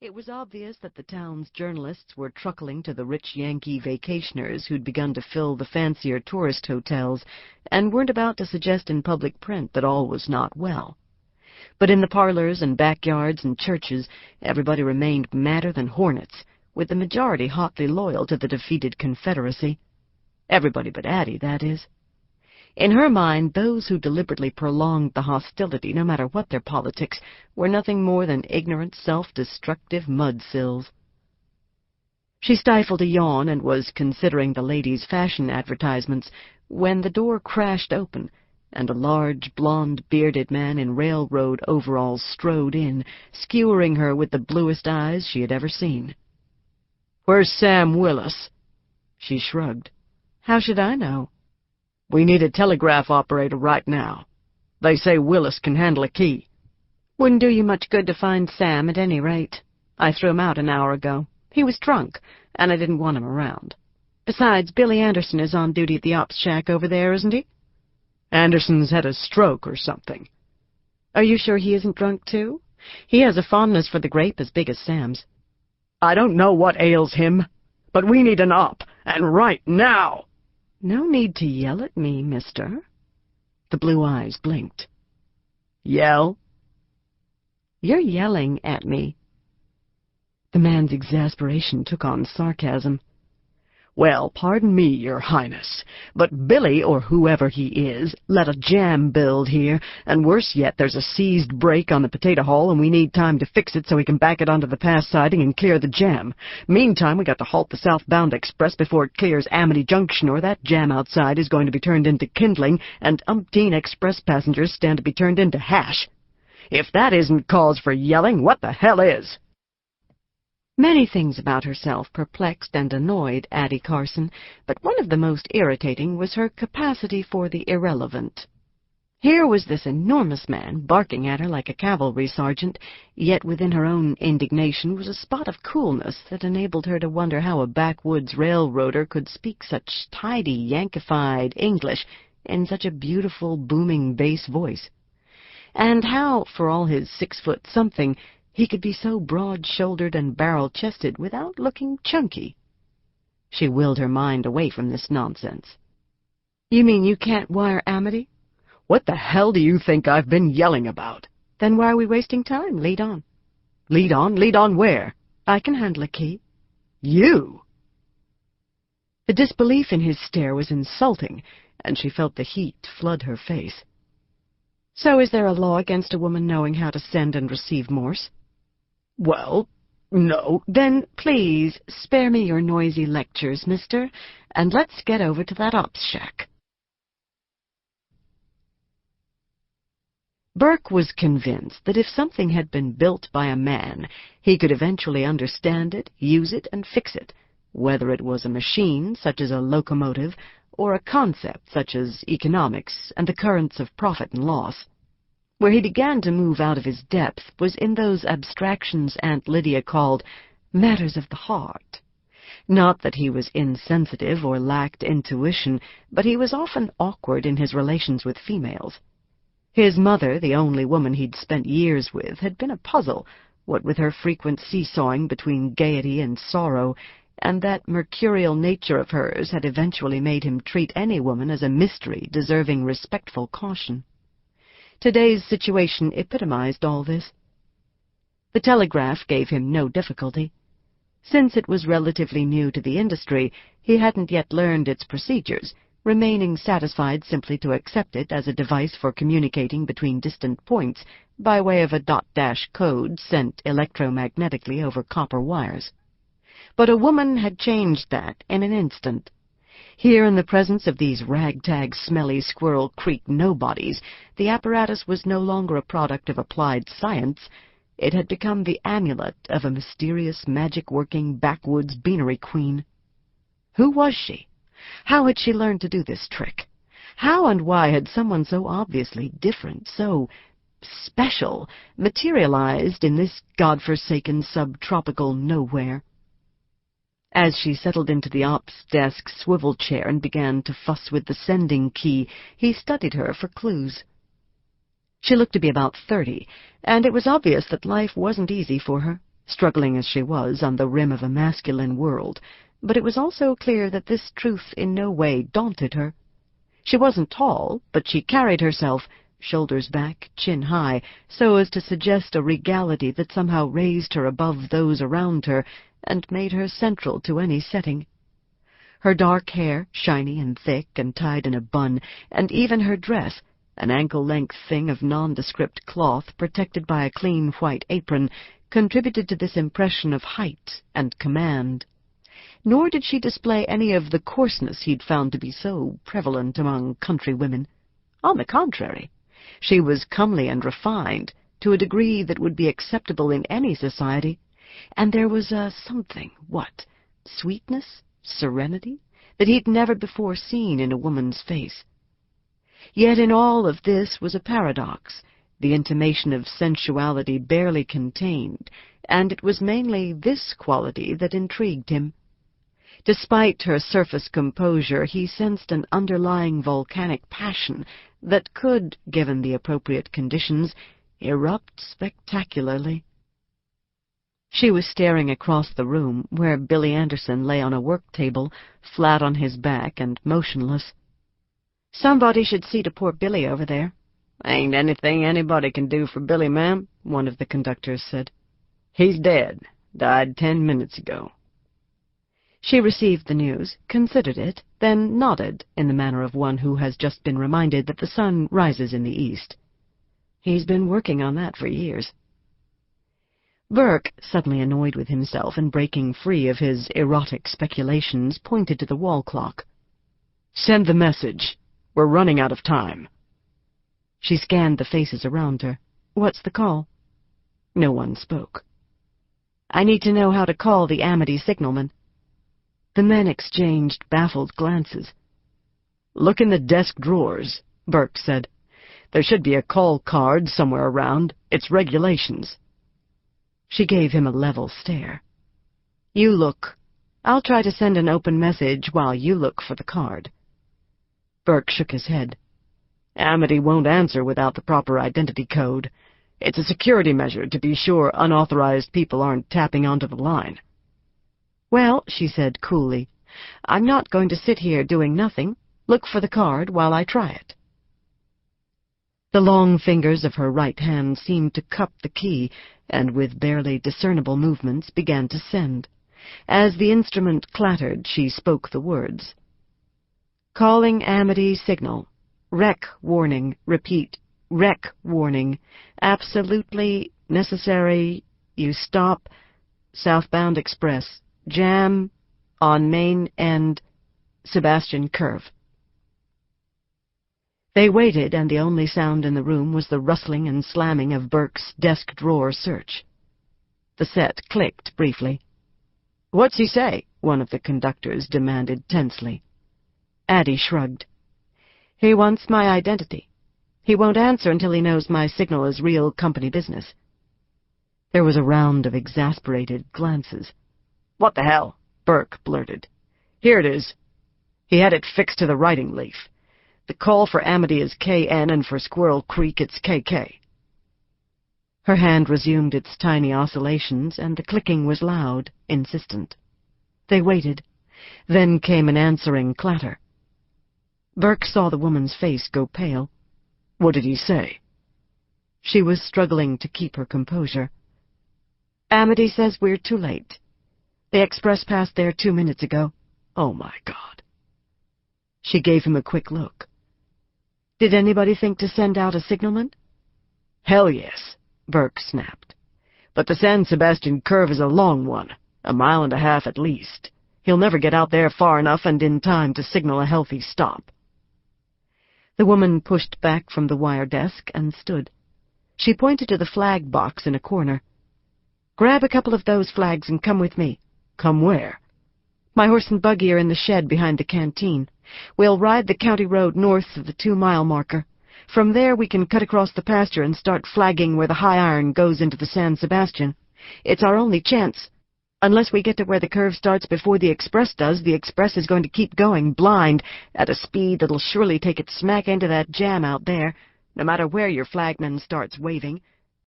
It was obvious that the town's journalists were truckling to the rich Yankee vacationers who'd begun to fill the fancier tourist hotels and weren't about to suggest in public print that all was not well. But in the parlors and backyards and churches, everybody remained madder than hornets, with the majority hotly loyal to the defeated Confederacy. Everybody but Addie, that is. In her mind, those who deliberately prolonged the hostility, no matter what their politics, were nothing more than ignorant, self-destructive mudsills. She stifled a yawn and was considering the ladies' fashion advertisements when the door crashed open, and a large, blond-bearded man in railroad overalls strode in, skewering her with the bluest eyes she had ever seen. "Where's Sam Willis?" She shrugged. "How should I know?" "We need a telegraph operator right now. They say Willis can handle a key." "Wouldn't do you much good to find Sam, at any rate. I threw him out an hour ago. He was drunk, and I didn't want him around. Besides, Billy Anderson is on duty at the ops shack over there, isn't he?" "Anderson's had a stroke or something." "Are you sure he isn't drunk, too? He has a fondness for the grape as big as Sam's." "I don't know what ails him, but we need an op, and right now." "No need to yell at me, mister." The blue eyes blinked. "Yell?" "You're yelling at me." The man's exasperation took on sarcasm. "Well, pardon me, Your Highness, but Billy, or whoever he is, let a jam build here, and worse yet, there's a seized break on the potato hole, and we need time to fix it so we can back it onto the pass siding and clear the jam. Meantime, we got to halt the southbound express before it clears Amity Junction, or that jam outside is going to be turned into kindling, and umpteen express passengers stand to be turned into hash. If that isn't cause for yelling, what the hell is?" Many things about herself perplexed and annoyed Addie Carson, but one of the most irritating was her capacity for the irrelevant. Here was this enormous man barking at her like a cavalry sergeant, yet within her own indignation was a spot of coolness that enabled her to wonder how a backwoods railroader could speak such tidy, Yankified English in such a beautiful, booming bass voice, and how, for all his 6-foot-something, he could be so broad-shouldered and barrel-chested without looking chunky. She willed her mind away from this nonsense. "You mean you can't wire Amity?" "What the hell do you think I've been yelling about?" "Then why are we wasting time? Lead on." "Lead on? Lead on where?" "I can handle a key." "You?" The disbelief in his stare was insulting, and she felt the heat flood her face. "So is there a law against a woman knowing how to send and receive Morse?" "Well, no." "Then, please, spare me your noisy lectures, mister, and let's get over to that ops shack." Burke was convinced that if something had been built by a man, he could eventually understand it, use it, and fix it, whether it was a machine, such as a locomotive, or a concept, such as economics and the currents of profit and loss. Where he began to move out of his depth was in those abstractions Aunt Lydia called matters of the heart. Not that he was insensitive or lacked intuition, but he was often awkward in his relations with females. His mother, the only woman he'd spent years with, had been a puzzle, what with her frequent seesawing between gaiety and sorrow, and that mercurial nature of hers had eventually made him treat any woman as a mystery deserving respectful caution. Today's situation epitomized all this. The telegraph gave him no difficulty. Since it was relatively new to the industry, he hadn't yet learned its procedures, remaining satisfied simply to accept it as a device for communicating between distant points by way of a dot-dash code sent electromagnetically over copper wires. But a woman had changed that in an instant. Here, in the presence of these ragtag, smelly Squirrel Creek nobodies, the apparatus was no longer a product of applied science. It had become the amulet of a mysterious, magic-working backwoods beanery queen. Who was she? How had she learned to do this trick? How and why had someone so obviously different, so special, materialized in this godforsaken subtropical nowhere? As she settled into the ops desk swivel chair and began to fuss with the sending key, he studied her for clues. She looked to be about 30, and it was obvious that life wasn't easy for her. struggling as she was on the rim of a masculine world, but it was also clear that this truth in no way daunted her. She wasn't tall, but she carried herself, shoulders back, chin high, so as to suggest a regality that somehow raised her above those around her and made her central to any setting. Her dark hair, shiny and thick and tied in a bun, and even her dress, an ankle-length thing of nondescript cloth protected by a clean white apron, contributed to this impression of height and command. Nor did she display any of the coarseness he'd found to be so prevalent among country women. On the contrary, she was comely and refined, to a degree that would be acceptable in any society, and there was a something, sweetness, serenity, that he'd never before seen in a woman's face. Yet in all of this was a paradox, the intimation of sensuality barely contained, and it was mainly this quality that intrigued him. Despite her surface composure, he sensed an underlying volcanic passion that could, given the appropriate conditions, erupt spectacularly. She was staring across the room, where Billy Anderson lay on a work table, flat on his back and motionless. "Somebody should see to poor Billy over there." "Ain't anything anybody can do for Billy, ma'am," one of the conductors said. "He's dead. Died 10 minutes ago." She received the news, considered it, then nodded in the manner of one who has just been reminded that the sun rises in the east. "He's been working on that for years." Burke, suddenly annoyed with himself and breaking free of his erotic speculations, pointed to the wall clock. "Send the message. We're running out of time." She scanned the faces around her. "What's the call?" No one spoke. "I need to know how to call the Amity signalman." The men exchanged baffled glances. "Look in the desk drawers," Burke said. "There should be a call card somewhere around. It's regulations." She gave him a level stare. "You look. I'll try to send an open message while you look for the card." Burke shook his head. "Amity won't answer without the proper identity code. It's a security measure to be sure unauthorized people aren't tapping onto the line." "Well," she said coolly, "I'm not going to sit here doing nothing. Look for the card while I try it." The long fingers of her right hand seemed to cup the key, and with barely discernible movements began to send. As the instrument clattered, she spoke the words. "Calling Amity signal. Wreck warning. Repeat. Wreck warning. Absolutely necessary. You stop. Southbound express. Jam on main end. Sebastian Curve." They waited, and the only sound in the room was the rustling and slamming of Burke's desk drawer search. The set clicked briefly. "What's he say?" one of the conductors demanded tensely. Addie shrugged. "He wants my identity. He won't answer until he knows my signal is real company business." There was a round of exasperated glances. "What the hell?" Burke blurted. "Here it is." He had it fixed to the writing leaf. "The call for Amity is KN, and for Squirrel Creek it's KK." Her hand resumed its tiny oscillations, and the clicking was loud, insistent. They waited. Then came an answering clatter. Burke saw the woman's face go pale. "What did he say?" She was struggling to keep her composure. "Amity says we're too late. The express passed there 2 minutes ago." "Oh, my God." She gave him a quick look. "Did anybody think to send out a signalman?" "Hell yes," Burke snapped. "But the San Sebastian curve is a long one, 1.5 miles at least. He'll never get out there far enough and in time to signal a healthy stop." The woman pushed back from the wire desk and stood. She pointed to the flag box in a corner. "Grab a couple of those flags and come with me." "Come where?" "My horse and buggy are in the shed behind the canteen. We'll ride the county road north of the 2-mile marker. From there we can cut across the pasture and start flagging where the high iron goes into the San Sebastian. It's our only chance. Unless we get to where the curve starts before the express does, the express is going to keep going, blind, at a speed that'll surely take it smack into that jam out there, no matter where your flagman starts waving.